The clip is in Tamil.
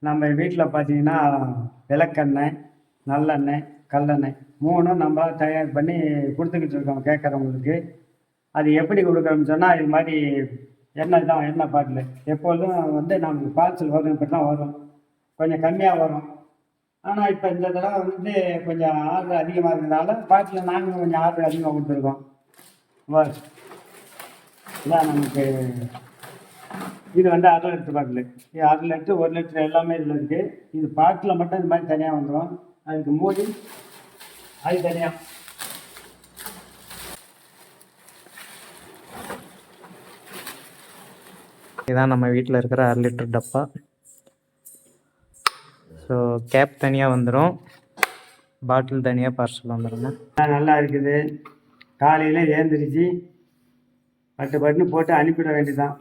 நம்ம வீட்டில் பார்த்தீங்கன்னா விளக்கெண்ணெய், நல்லெண்ணெய், கல்லெண்ணெய் 3ம் நம்ம தயார் பண்ணி கொடுத்துக்கிட்டு இருக்கோம் கேட்குறவங்களுக்கு. அது எப்படி கொடுக்குறோம்னு சொன்னால், இது மாதிரி எண்ணெய் தான், எண்ணெய் பாட்டிலு எப்பொழுதும் வந்து நமக்கு பார்சல் வரும், இப்படி தான் வரும், கொஞ்சம் கம்மியாக வரும். ஆனால் இப்போ இந்த தடவை வந்து கொஞ்சம் ஆர்டர் அதிகமாக இருக்கிறதுனால பாட்டில் நாங்களும் கொஞ்சம் ஆர்டர் அதிகமாக கொடுத்துருக்கோம். இதான் நமக்கு இது வந்து 1/2 லிட்டர் பாட்டில். இது 1/2 லிட்டர் 1 லிட்டர் எல்லாமே இதில் இருக்குது. இது பாட்டில் மட்டும் இந்த மாதிரி தனியாக வந்துடும். அதுக்கு மூடி அது தனியாக. இதுதான் நம்ம வீட்டில் இருக்கிற 1/2 லிட்டர் டப்பா. ஸோ கேப் தனியாக வந்துடும், பாட்டில் தனியாக பார்சல் வந்துடுங்க. நல்லா இருக்குது. காலையில் ஏந்திரிச்சு பட்டு போட்டு அனுப்பிட வேண்டியதுதான்.